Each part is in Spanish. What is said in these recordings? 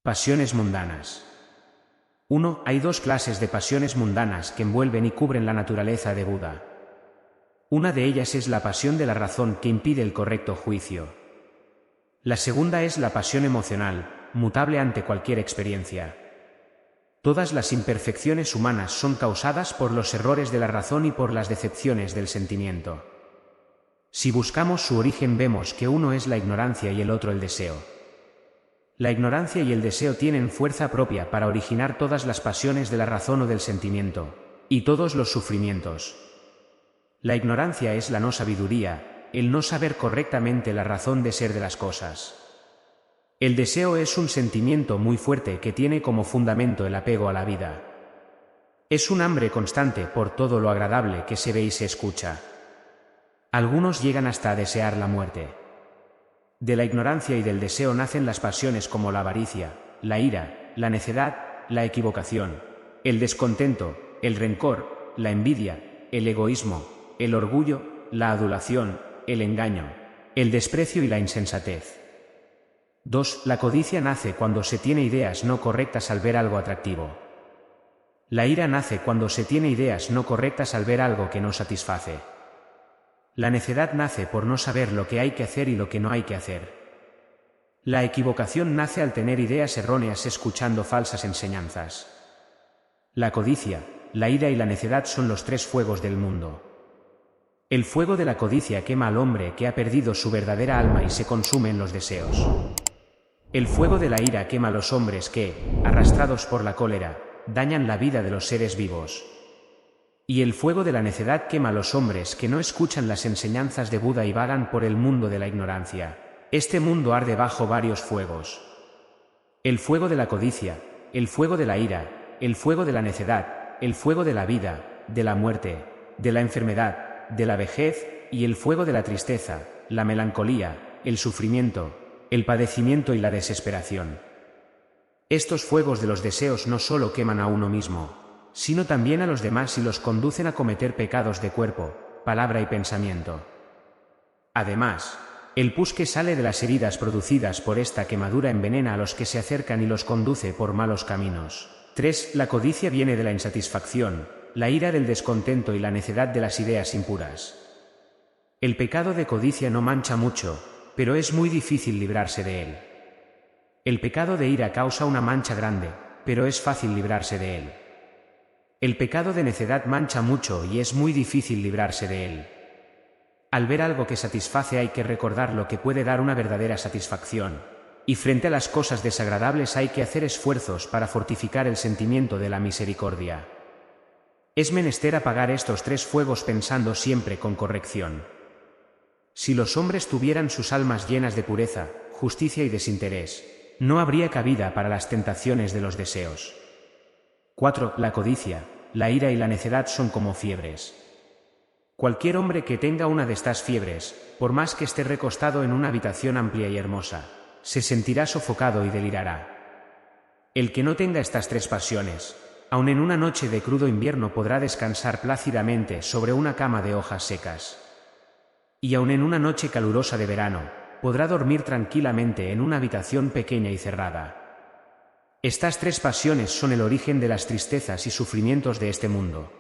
Pasiones mundanas. 1. Hay dos clases de pasiones mundanas que envuelven y cubren la naturaleza de Buda. Una de ellas es la pasión de la razón que impide el correcto juicio. La segunda es la pasión emocional, mutable ante cualquier experiencia. Todas las imperfecciones humanas son causadas por los errores de la razón y por las decepciones del sentimiento. Si buscamos su origen vemos que uno es la ignorancia y el otro el deseo. La ignorancia y el deseo tienen fuerza propia para originar todas las pasiones de la razón o del sentimiento, y todos los sufrimientos. La ignorancia es la no sabiduría, el no saber correctamente la razón de ser de las cosas. El deseo es un sentimiento muy fuerte que tiene como fundamento el apego a la vida. Es un hambre constante por todo lo agradable que se ve y se escucha. Algunos llegan hasta a desear la muerte. De la ignorancia y del deseo nacen las pasiones como la avaricia, la ira, la necedad, la equivocación, el descontento, el rencor, la envidia, el egoísmo, el orgullo, la adulación, el engaño, el desprecio y la insensatez. 2. La codicia nace cuando se tiene ideas no correctas al ver algo atractivo. La ira nace cuando se tiene ideas no correctas al ver algo que no satisface. La necedad nace por no saber lo que hay que hacer y lo que no hay que hacer. La equivocación nace al tener ideas erróneas escuchando falsas enseñanzas. La codicia, la ira y la necedad son los tres fuegos del mundo. El fuego de la codicia quema al hombre que ha perdido su verdadera alma y se consume en los deseos. El fuego de la ira quema a los hombres que, arrastrados por la cólera, dañan la vida de los seres vivos. Y el fuego de la necedad quema a los hombres que no escuchan las enseñanzas de Buda y vagan por el mundo de la ignorancia. Este mundo arde bajo varios fuegos. El fuego de la codicia, el fuego de la ira, el fuego de la necedad, el fuego de la vida, de la muerte, de la enfermedad, de la vejez, y el fuego de la tristeza, la melancolía, el sufrimiento, el padecimiento y la desesperación. Estos fuegos de los deseos no solo queman a uno mismo, sino también a los demás y los conducen a cometer pecados de cuerpo, palabra y pensamiento. Además, el pus que sale de las heridas producidas por esta quemadura envenena a los que se acercan y los conduce por malos caminos. 3. La codicia viene de la insatisfacción, la ira del descontento y la necedad de las ideas impuras. El pecado de codicia no mancha mucho, pero es muy difícil librarse de él. El pecado de ira causa una mancha grande, pero es fácil librarse de él. El pecado de necedad mancha mucho y es muy difícil librarse de él. Al ver algo que satisface hay que recordar lo que puede dar una verdadera satisfacción, y frente a las cosas desagradables hay que hacer esfuerzos para fortificar el sentimiento de la misericordia. Es menester apagar estos tres fuegos pensando siempre con corrección. Si los hombres tuvieran sus almas llenas de pureza, justicia y desinterés, no habría cabida para las tentaciones de los deseos. 4. La codicia, la ira y la necedad son como fiebres. Cualquier hombre que tenga una de estas fiebres, por más que esté recostado en una habitación amplia y hermosa, se sentirá sofocado y delirará. El que no tenga estas tres pasiones, aun en una noche de crudo invierno podrá descansar plácidamente sobre una cama de hojas secas. Y aun en una noche calurosa de verano, podrá dormir tranquilamente en una habitación pequeña y cerrada. Estas tres pasiones son el origen de las tristezas y sufrimientos de este mundo.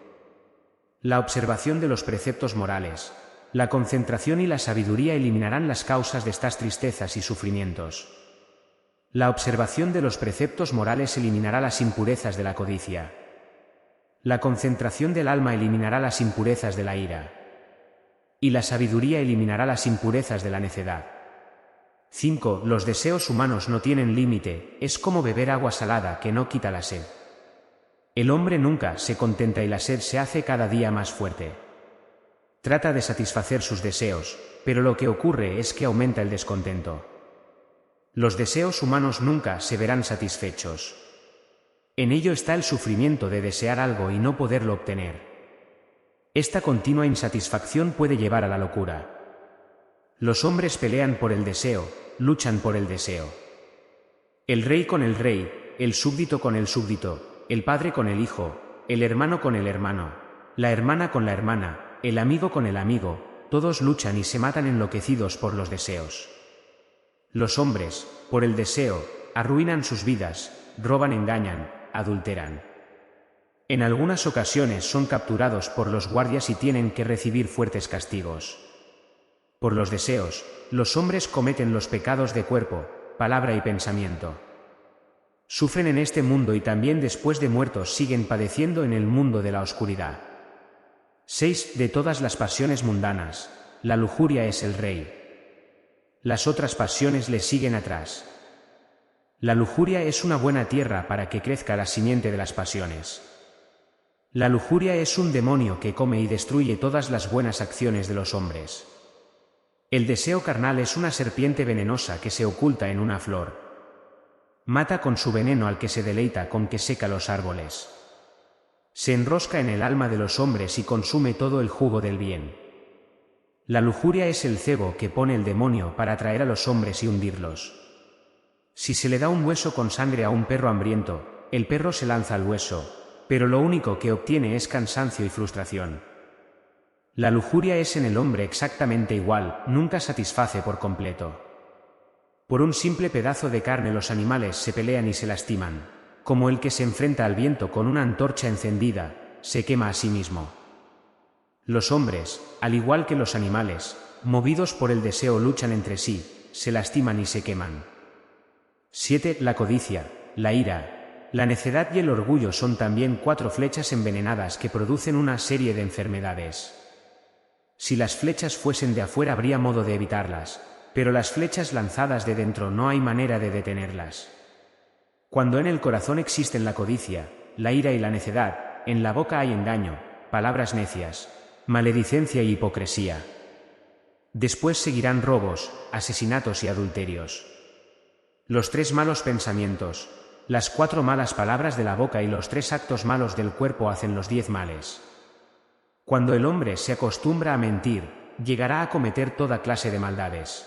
La observación de los preceptos morales, la concentración y la sabiduría eliminarán las causas de estas tristezas y sufrimientos. La observación de los preceptos morales eliminará las impurezas de la codicia. La concentración del alma eliminará las impurezas de la ira. Y la sabiduría eliminará las impurezas de la necedad. 5. Los deseos humanos no tienen límite, es como beber agua salada que no quita la sed. El hombre nunca se contenta y la sed se hace cada día más fuerte. Trata de satisfacer sus deseos, pero lo que ocurre es que aumenta el descontento. Los deseos humanos nunca se verán satisfechos. En ello está el sufrimiento de desear algo y no poderlo obtener. Esta continua insatisfacción puede llevar a la locura. Los hombres pelean por el deseo, luchan por el deseo. El rey con el rey, el súbdito con el súbdito, el padre con el hijo, el hermano con el hermano, la hermana con la hermana, el amigo con el amigo, todos luchan y se matan enloquecidos por los deseos. Los hombres, por el deseo, arruinan sus vidas, roban, engañan, adulteran. En algunas ocasiones son capturados por los guardias y tienen que recibir fuertes castigos. Por los deseos, los hombres cometen los pecados de cuerpo, palabra y pensamiento. Sufren en este mundo y también después de muertos siguen padeciendo en el mundo de la oscuridad. 6. De todas las pasiones mundanas, la lujuria es el rey. Las otras pasiones le siguen atrás. La lujuria es una buena tierra para que crezca la simiente de las pasiones. La lujuria es un demonio que come y destruye todas las buenas acciones de los hombres. El deseo carnal es una serpiente venenosa que se oculta en una flor. Mata con su veneno al que se deleita con que seca los árboles. Se enrosca en el alma de los hombres y consume todo el jugo del bien. La lujuria es el cebo que pone el demonio para atraer a los hombres y hundirlos. Si se le da un hueso con sangre a un perro hambriento, el perro se lanza al hueso, pero lo único que obtiene es cansancio y frustración. La lujuria es en el hombre exactamente igual, nunca satisface por completo. Por un simple pedazo de carne los animales se pelean y se lastiman, como el que se enfrenta al viento con una antorcha encendida, se quema a sí mismo. Los hombres, al igual que los animales, movidos por el deseo luchan entre sí, se lastiman y se queman. 7. La codicia, la ira, la necedad y el orgullo son también 4 flechas envenenadas que producen una serie de enfermedades. Si las flechas fuesen de afuera habría modo de evitarlas, pero las flechas lanzadas de dentro no hay manera de detenerlas. Cuando en el corazón existen la codicia, la ira y la necedad, en la boca hay engaño, palabras necias, maledicencia y hipocresía. Después seguirán robos, asesinatos y adulterios. Los 3 malos pensamientos, las 4 malas palabras de la boca y los 3 actos malos del cuerpo hacen los 10 males. Cuando el hombre se acostumbra a mentir, llegará a cometer toda clase de maldades.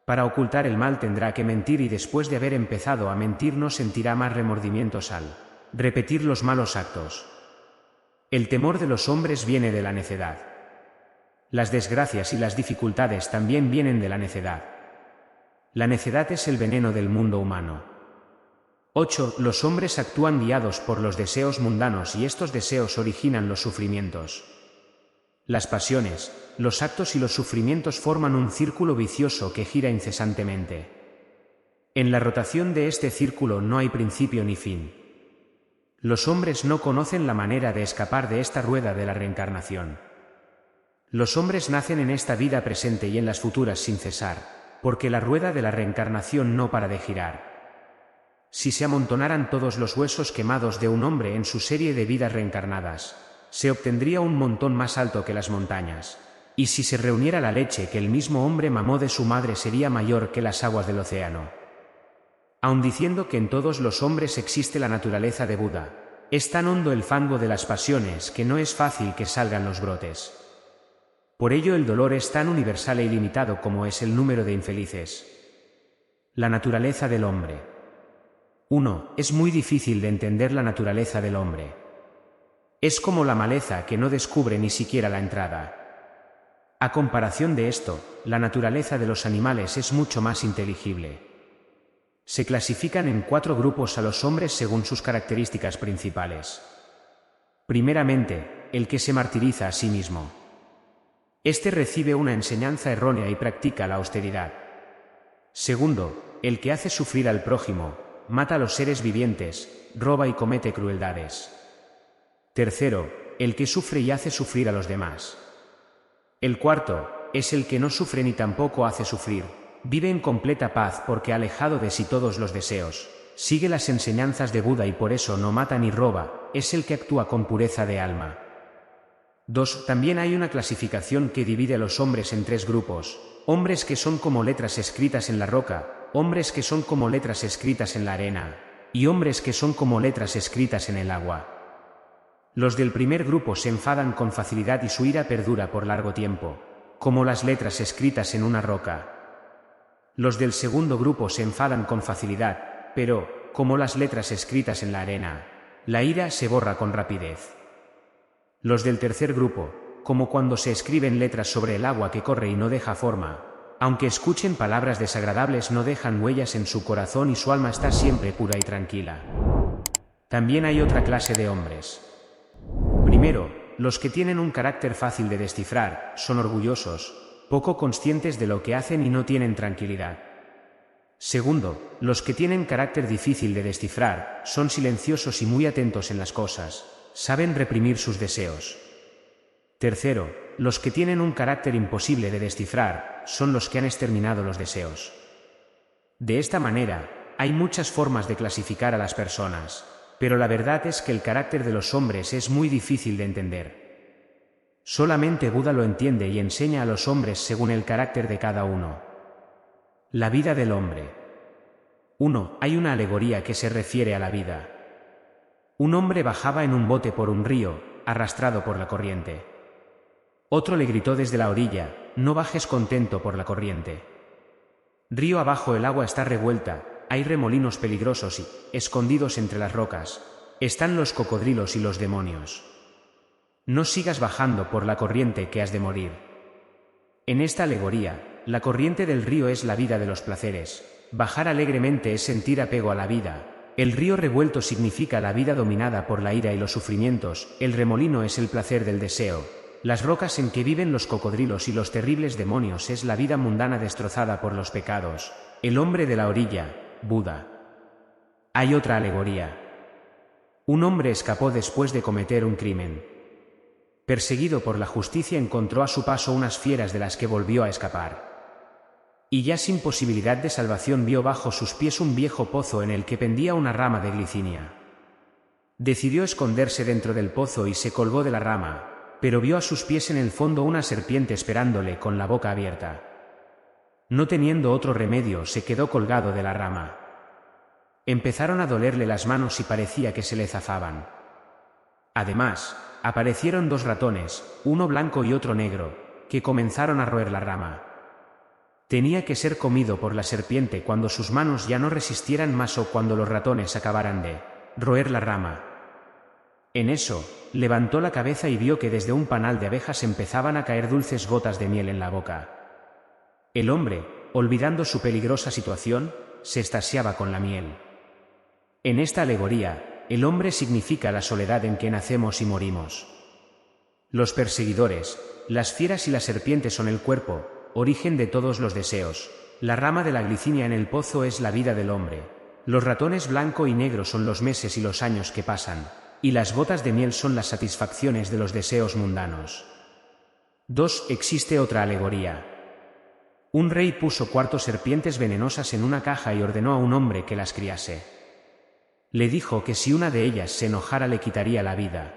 Para ocultar el mal tendrá que mentir y después de haber empezado a mentir no sentirá más remordimientos al repetir los malos actos. El temor de los hombres viene de la necedad. Las desgracias y las dificultades también vienen de la necedad. La necedad es el veneno del mundo humano. 8. Los hombres actúan guiados por los deseos mundanos y estos deseos originan los sufrimientos. Las pasiones, los actos y los sufrimientos forman un círculo vicioso que gira incesantemente. En la rotación de este círculo no hay principio ni fin. Los hombres no conocen la manera de escapar de esta rueda de la reencarnación. Los hombres nacen en esta vida presente y en las futuras sin cesar, porque la rueda de la reencarnación no para de girar. Si se amontonaran todos los huesos quemados de un hombre en su serie de vidas reencarnadas, se obtendría un montón más alto que las montañas, y si se reuniera la leche que el mismo hombre mamó de su madre sería mayor que las aguas del océano. Aun diciendo que en todos los hombres existe la naturaleza de Buda, es tan hondo el fango de las pasiones que no es fácil que salgan los brotes. Por ello el dolor es tan universal e ilimitado como es el número de infelices. La naturaleza del hombre. 1. Es muy difícil de entender la naturaleza del hombre. Es como la maleza que no descubre ni siquiera la entrada. A comparación de esto, la naturaleza de los animales es mucho más inteligible. Se clasifican en 4 grupos a los hombres según sus características principales. Primeramente, el que se martiriza a sí mismo. Este recibe una enseñanza errónea y practica la austeridad. Segundo, el que hace sufrir al prójimo, mata a los seres vivientes, roba y comete crueldades. Tercero, el que sufre y hace sufrir a los demás. El cuarto, es el que no sufre ni tampoco hace sufrir, vive en completa paz porque alejado de sí todos los deseos, sigue las enseñanzas de Buda y por eso no mata ni roba, es el que actúa con pureza de alma. 2. También hay una clasificación que divide a los hombres en 3 grupos, hombres que son como letras escritas en la roca, hombres que son como letras escritas en la arena, y hombres que son como letras escritas en el agua. Los del primer grupo se enfadan con facilidad y su ira perdura por largo tiempo, como las letras escritas en una roca. Los del segundo grupo se enfadan con facilidad, pero, como las letras escritas en la arena, la ira se borra con rapidez. Los del tercer grupo, como cuando se escriben letras sobre el agua que corre y no deja forma, Aunque escuchen palabras desagradables, no dejan huellas en su corazón y su alma está siempre pura y tranquila. También hay otra clase de hombres. Primero, los que tienen un carácter fácil de descifrar, son orgullosos, poco conscientes de lo que hacen y no tienen tranquilidad. Segundo, los que tienen carácter difícil de descifrar, son silenciosos y muy atentos en las cosas, saben reprimir sus deseos. Tercero, los que tienen un carácter imposible de descifrar, son los que han exterminado los deseos. De esta manera, hay muchas formas de clasificar a las personas, pero la verdad es que el carácter de los hombres es muy difícil de entender. Solamente Buda lo entiende y enseña a los hombres según el carácter de cada uno. La vida del hombre. 1. Hay una alegoría que se refiere a la vida. Un hombre bajaba en un bote por un río, arrastrado por la corriente. Otro le gritó desde la orilla: no bajes contento por la corriente. Río abajo el agua está revuelta, hay remolinos peligrosos y, escondidos entre las rocas, están los cocodrilos y los demonios. No sigas bajando por la corriente que has de morir. En esta alegoría, la corriente del río es la vida de los placeres, bajar alegremente es sentir apego a la vida. El río revuelto significa la vida dominada por la ira y los sufrimientos, el remolino es el placer del deseo, las rocas en que viven los cocodrilos y los terribles demonios es la vida mundana destrozada por los pecados, el hombre de la orilla, Buda. Hay otra alegoría. Un hombre escapó después de cometer un crimen. Perseguido por la justicia encontró a su paso unas fieras de las que volvió a escapar. Y ya sin posibilidad de salvación vio bajo sus pies un viejo pozo en el que pendía una rama de glicinia. Decidió esconderse dentro del pozo y se colgó de la rama, pero vio a sus pies en el fondo una serpiente esperándole con la boca abierta. No teniendo otro remedio, se quedó colgado de la rama. Empezaron a dolerle las manos y parecía que se le zafaban. Además, aparecieron dos ratones, uno blanco y otro negro, que comenzaron a roer la rama. Tenía que ser comido por la serpiente cuando sus manos ya no resistieran más o cuando los ratones acabaran de roer la rama. En eso, levantó la cabeza y vio que desde un panal de abejas empezaban a caer dulces gotas de miel en la boca. El hombre, olvidando su peligrosa situación, se extasiaba con la miel. En esta alegoría, el hombre significa la soledad en que nacemos y morimos. Los perseguidores, las fieras y la serpiente son el cuerpo, origen de todos los deseos. La rama de la glicinia en el pozo es la vida del hombre. Los ratones blanco y negro son los meses y los años que pasan, y las gotas de miel son las satisfacciones de los deseos mundanos. 2. Existe otra alegoría. Un rey puso 4 serpientes venenosas en una caja y ordenó a un hombre que las criase. Le dijo que si una de ellas se enojara le quitaría la vida.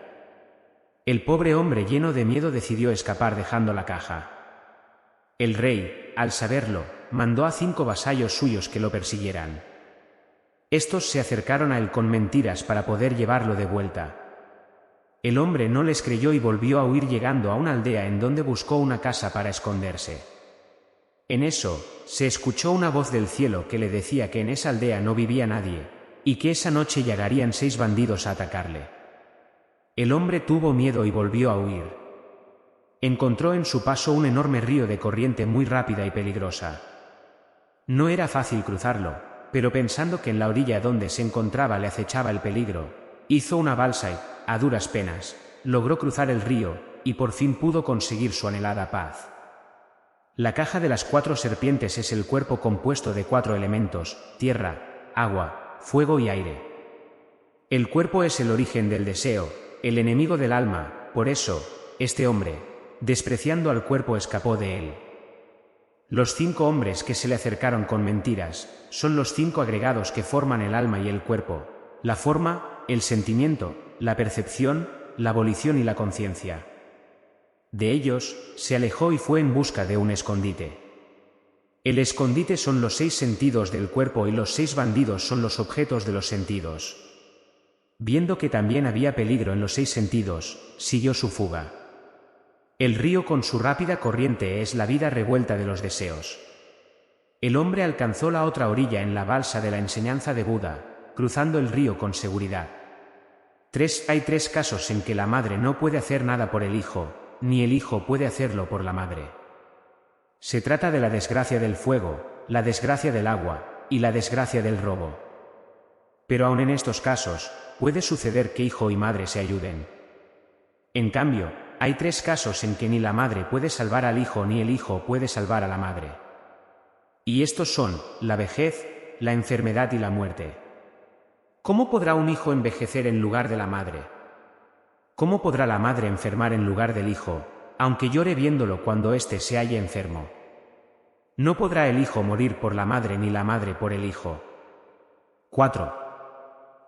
El pobre hombre, lleno de miedo, decidió escapar dejando la caja. El rey, al saberlo, mandó a 5 vasallos suyos que lo persiguieran. Estos se acercaron a él con mentiras para poder llevarlo de vuelta. El hombre no les creyó y volvió a huir, llegando a una aldea en donde buscó una casa para esconderse. En eso, se escuchó una voz del cielo que le decía que en esa aldea no vivía nadie, y que esa noche llegarían 6 bandidos a atacarle. El hombre tuvo miedo y volvió a huir. Encontró en su paso un enorme río de corriente muy rápida y peligrosa. No era fácil cruzarlo, pero pensando que en la orilla donde se encontraba le acechaba el peligro, hizo una balsa y, a duras penas, logró cruzar el río, y por fin pudo conseguir su anhelada paz. La caja de las 4 serpientes es el cuerpo compuesto de 4 elementos: tierra, agua, fuego y aire. El cuerpo es el origen del deseo, el enemigo del alma, por eso, este hombre, despreciando al cuerpo, escapó de él. Los 5 hombres que se le acercaron con mentiras, son los 5 agregados que forman el alma y el cuerpo: la forma, el sentimiento, la percepción, la volición y la conciencia. De ellos, se alejó y fue en busca de un escondite. El escondite son los 6 sentidos del cuerpo y los 6 bandidos son los objetos de los sentidos. Viendo que también había peligro en los 6 sentidos, siguió su fuga. El río con su rápida corriente es la vida revuelta de los deseos. El hombre alcanzó la otra orilla en la balsa de la enseñanza de Buda, cruzando el río con seguridad. 3. Hay 3 casos en que la madre no puede hacer nada por el hijo, ni el hijo puede hacerlo por la madre. Se trata de la desgracia del fuego, la desgracia del agua y la desgracia del robo. Pero aun en estos casos, puede suceder que hijo y madre se ayuden. En cambio, hay 3 casos en que ni la madre puede salvar al hijo ni el hijo puede salvar a la madre. Y estos son la vejez, la enfermedad y la muerte. ¿Cómo podrá un hijo envejecer en lugar de la madre? ¿Cómo podrá la madre enfermar en lugar del hijo, aunque llore viéndolo cuando éste se halle enfermo? No podrá el hijo morir por la madre ni la madre por el hijo. 4.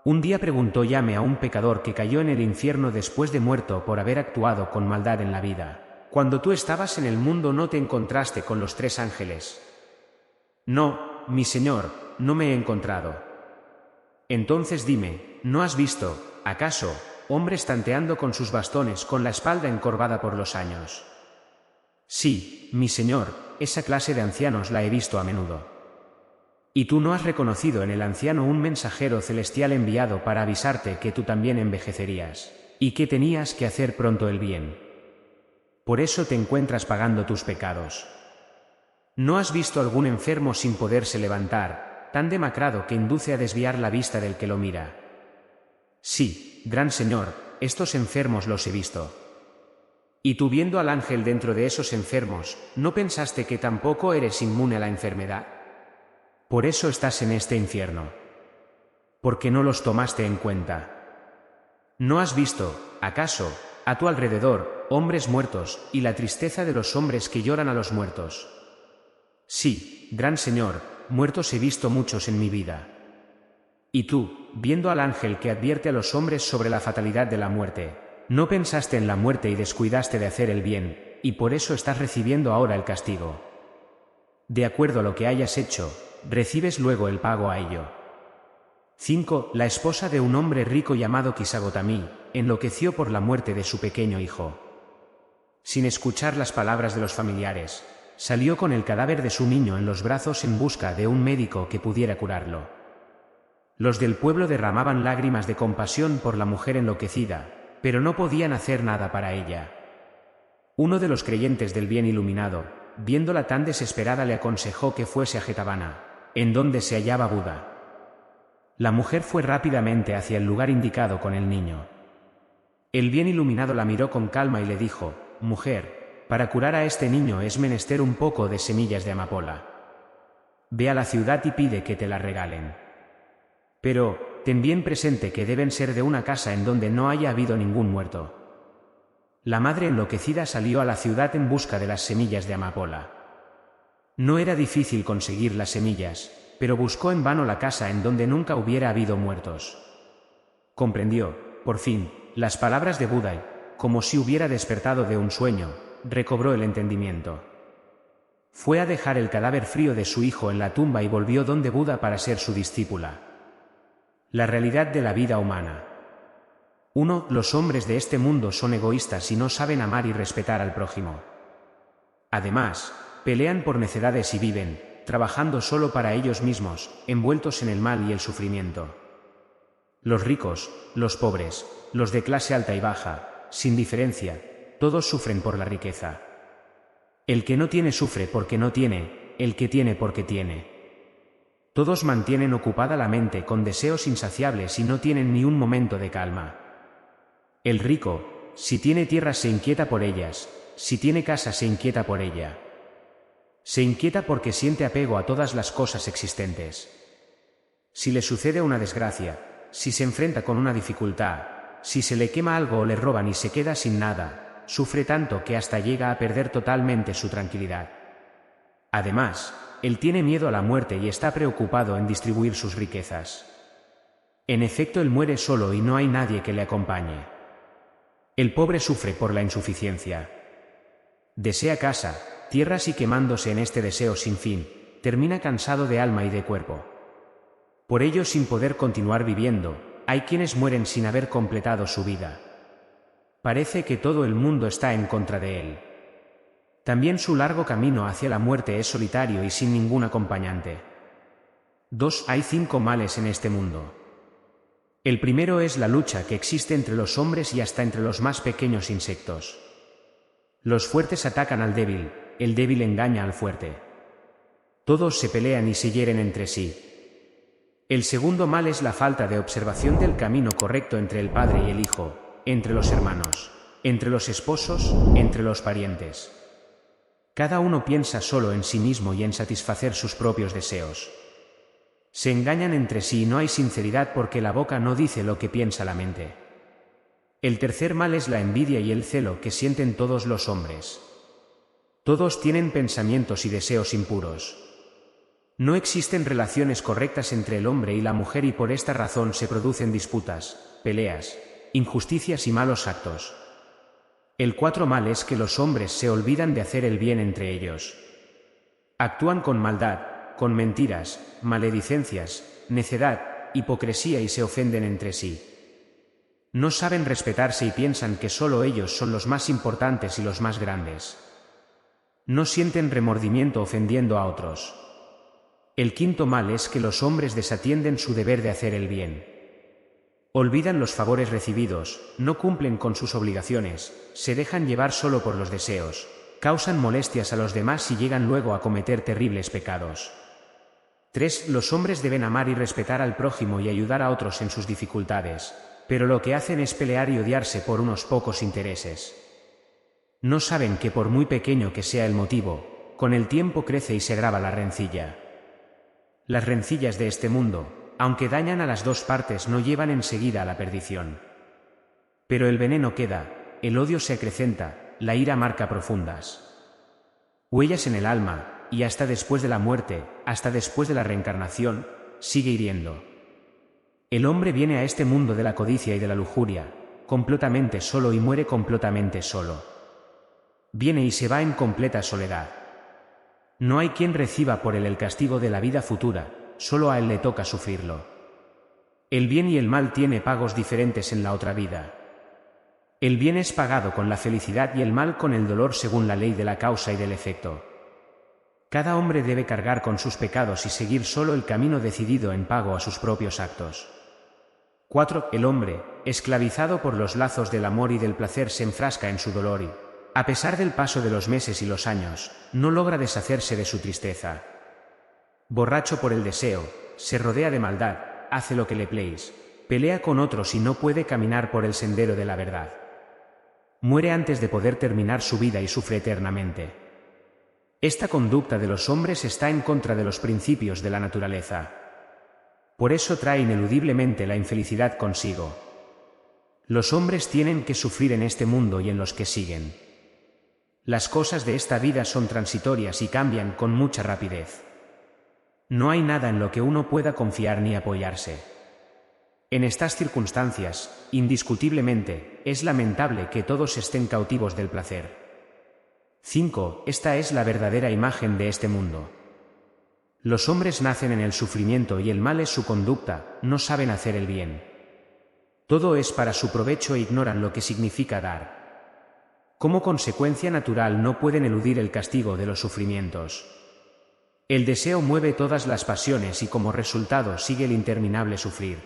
Un día preguntó Yahvé a un pecador que cayó en el infierno después de muerto por haber actuado con maldad en la vida: cuando tú estabas en el mundo ¿no te encontraste con los 3 ángeles? No, mi Señor, no me he encontrado. Entonces dime, ¿no has visto, acaso, hombres tanteando con sus bastones con la espalda encorvada por los años? Sí, mi Señor, esa clase de ancianos la he visto a menudo. ¿Y tú no has reconocido en el anciano un mensajero celestial enviado para avisarte que tú también envejecerías, y que tenías que hacer pronto el bien? Por eso te encuentras pagando tus pecados. ¿No has visto algún enfermo sin poderse levantar, tan demacrado que induce a desviar la vista del que lo mira? Sí, gran Señor, estos enfermos los he visto. Y tú, viendo al ángel dentro de esos enfermos, ¿no pensaste que tampoco eres inmune a la enfermedad? Por eso estás en este infierno. Porque no los tomaste en cuenta. ¿No has visto, acaso, a tu alrededor, hombres muertos, y la tristeza de los hombres que lloran a los muertos? Sí, gran Señor, muertos he visto muchos en mi vida. Y tú, viendo al ángel que advierte a los hombres sobre la fatalidad de la muerte, no pensaste en la muerte y descuidaste de hacer el bien, y por eso estás recibiendo ahora el castigo. De acuerdo a lo que hayas hecho, recibes luego el pago a ello. 5. La esposa de un hombre rico llamado Kisagotami enloqueció por la muerte de su pequeño hijo. Sin escuchar las palabras de los familiares, salió con el cadáver de su niño en los brazos en busca de un médico que pudiera curarlo. Los del pueblo derramaban lágrimas de compasión por la mujer enloquecida, pero no podían hacer nada para ella. Uno de los creyentes del bien iluminado, viéndola tan desesperada, le aconsejó que fuese a Jetavana, en donde se hallaba Buda. La mujer fue rápidamente hacia el lugar indicado con el niño. El bien iluminado la miró con calma y le dijo: «Mujer, para curar a este niño es menester un poco de semillas de amapola. Ve a la ciudad y pide que te la regalen. Pero, ten bien presente que deben ser de una casa en donde no haya habido ningún muerto». La madre enloquecida salió a la ciudad en busca de las semillas de amapola. No era difícil conseguir las semillas, pero buscó en vano la casa en donde nunca hubiera habido muertos. Comprendió, por fin, las palabras de Buda y, como si hubiera despertado de un sueño, recobró el entendimiento. Fue a dejar el cadáver frío de su hijo en la tumba y volvió donde Buda para ser su discípula. La realidad de la vida humana. 1. Los hombres de este mundo son egoístas y no saben amar y respetar al prójimo. Además, pelean por necedades y viven, trabajando solo para ellos mismos, envueltos en el mal y el sufrimiento. Los ricos, los pobres, los de clase alta y baja, sin diferencia, todos sufren por la riqueza. El que no tiene sufre porque no tiene, el que tiene porque tiene. Todos mantienen ocupada la mente con deseos insaciables y no tienen ni un momento de calma. El rico, si tiene tierras se inquieta por ellas, si tiene casa se inquieta por ella. Se inquieta porque siente apego a todas las cosas existentes. Si le sucede una desgracia, si se enfrenta con una dificultad, si se le quema algo o le roban y se queda sin nada, sufre tanto que hasta llega a perder totalmente su tranquilidad. Además, él tiene miedo a la muerte y está preocupado en distribuir sus riquezas. En efecto, él muere solo y no hay nadie que le acompañe. El pobre sufre por la insuficiencia. Desea casa, tierras y quemándose en este deseo sin fin, termina cansado de alma y de cuerpo. Por ello, sin poder continuar viviendo, hay quienes mueren sin haber completado su vida. Parece que todo el mundo está en contra de él. También su largo camino hacia la muerte es solitario y sin ningún acompañante. 2. Hay 5 males en este mundo. El primero es la lucha que existe entre los hombres y hasta entre los más pequeños insectos. Los fuertes atacan al débil, el débil engaña al fuerte. Todos se pelean y se hieren entre sí. El segundo mal es la falta de observación del camino correcto entre el padre y el hijo, entre los hermanos, entre los esposos, entre los parientes. Cada uno piensa solo en sí mismo y en satisfacer sus propios deseos. Se engañan entre sí y no hay sinceridad porque la boca no dice lo que piensa la mente. El tercer mal es la envidia y el celo que sienten todos los hombres. Todos tienen pensamientos y deseos impuros. No existen relaciones correctas entre el hombre y la mujer y por esta razón se producen disputas, peleas, injusticias y malos actos. El cuarto mal es que los hombres se olvidan de hacer el bien entre ellos. Actúan con maldad, con mentiras, maledicencias, necedad, hipocresía y se ofenden entre sí. No saben respetarse y piensan que solo ellos son los más importantes y los más grandes. No sienten remordimiento ofendiendo a otros. El quinto mal es que los hombres desatienden su deber de hacer el bien. Olvidan los favores recibidos, no cumplen con sus obligaciones, se dejan llevar solo por los deseos, causan molestias a los demás y llegan luego a cometer terribles pecados. 3. Los hombres deben amar y respetar al prójimo y ayudar a otros en sus dificultades, pero lo que hacen es pelear y odiarse por unos pocos intereses. No saben que por muy pequeño que sea el motivo, con el tiempo crece y se agrava la rencilla. Las rencillas de este mundo, aunque dañan a las dos partes, no llevan enseguida a la perdición. Pero el veneno queda, el odio se acrecenta, la ira marca profundas huellas en el alma, y hasta después de la muerte, hasta después de la reencarnación, sigue hiriendo. El hombre viene a este mundo de la codicia y de la lujuria, completamente solo y muere completamente solo. Viene y se va en completa soledad. No hay quien reciba por él el castigo de la vida futura, solo a él le toca sufrirlo. El bien y el mal tiene pagos diferentes en la otra vida. El bien es pagado con la felicidad y el mal con el dolor según la ley de la causa y del efecto. Cada hombre debe cargar con sus pecados y seguir solo el camino decidido en pago a sus propios actos. 4. El hombre, esclavizado por los lazos del amor y del placer, se enfrasca en su dolor y, a pesar del paso de los meses y los años, no logra deshacerse de su tristeza. Borracho por el deseo, se rodea de maldad, hace lo que le place, pelea con otros y no puede caminar por el sendero de la verdad. Muere antes de poder terminar su vida y sufre eternamente. Esta conducta de los hombres está en contra de los principios de la naturaleza. Por eso trae ineludiblemente la infelicidad consigo. Los hombres tienen que sufrir en este mundo y en los que siguen. Las cosas de esta vida son transitorias y cambian con mucha rapidez. No hay nada en lo que uno pueda confiar ni apoyarse. En estas circunstancias, indiscutiblemente, es lamentable que todos estén cautivos del placer. 5. Esta es la verdadera imagen de este mundo. Los hombres nacen en el sufrimiento y el mal es su conducta, no saben hacer el bien. Todo es para su provecho e ignoran lo que significa dar. Como consecuencia natural no pueden eludir el castigo de los sufrimientos. El deseo mueve todas las pasiones y como resultado sigue el interminable sufrir.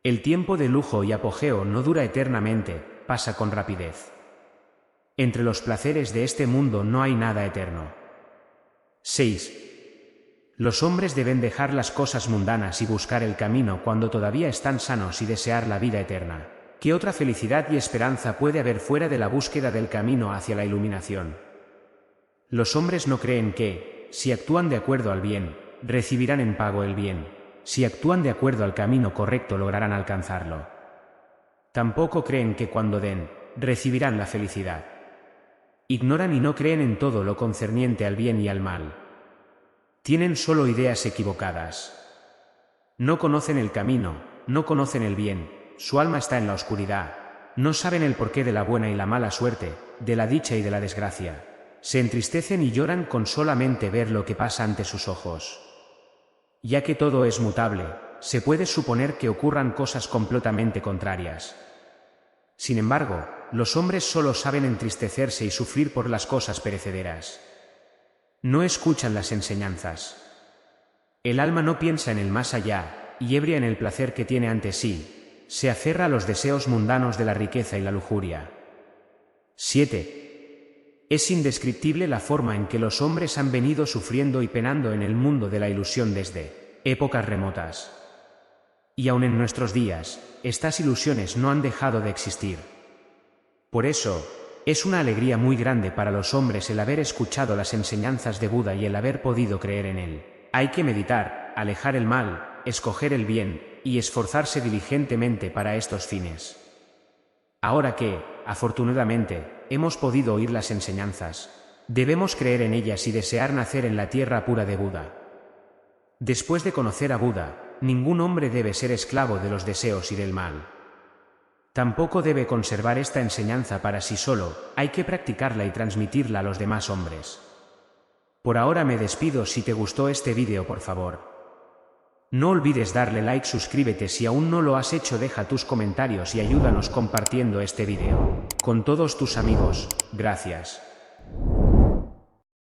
El tiempo de lujo y apogeo no dura eternamente, pasa con rapidez. Entre los placeres de este mundo no hay nada eterno. 6. Los hombres deben dejar las cosas mundanas y buscar el camino cuando todavía están sanos y desear la vida eterna. ¿Qué otra felicidad y esperanza puede haber fuera de la búsqueda del camino hacia la iluminación? Los hombres no creen que, si actúan de acuerdo al bien, recibirán en pago el bien. Si actúan de acuerdo al camino correcto lograrán alcanzarlo. Tampoco creen que cuando den, recibirán la felicidad. Ignoran y no creen en todo lo concerniente al bien y al mal. Tienen solo ideas equivocadas. No conocen el camino, no conocen el bien, su alma está en la oscuridad. No saben el porqué de la buena y la mala suerte, de la dicha y de la desgracia. Se entristecen y lloran con solamente ver lo que pasa ante sus ojos. Ya que todo es mutable, se puede suponer que ocurran cosas completamente contrarias. Sin embargo, los hombres solo saben entristecerse y sufrir por las cosas perecederas. No escuchan las enseñanzas. El alma no piensa en el más allá, y ebria en el placer que tiene ante sí, se aferra a los deseos mundanos de la riqueza y la lujuria. 7. Es indescriptible la forma en que los hombres han venido sufriendo y penando en el mundo de la ilusión desde épocas remotas. Y aun en nuestros días, estas ilusiones no han dejado de existir. Por eso, es una alegría muy grande para los hombres el haber escuchado las enseñanzas de Buda y el haber podido creer en él. Hay que meditar, alejar el mal, escoger el bien, y esforzarse diligentemente para estos fines. Ahora que, afortunadamente, hemos podido oír las enseñanzas, debemos creer en ellas y desear nacer en la tierra pura de Buda. Después de conocer a Buda, ningún hombre debe ser esclavo de los deseos y del mal. Tampoco debe conservar esta enseñanza para sí solo, hay que practicarla y transmitirla a los demás hombres. Por ahora me despido. Si te gustó este vídeo, por favor, no olvides darle like, suscríbete si aún no lo has hecho, deja tus comentarios y ayúdanos compartiendo este vídeo con todos tus amigos. Gracias.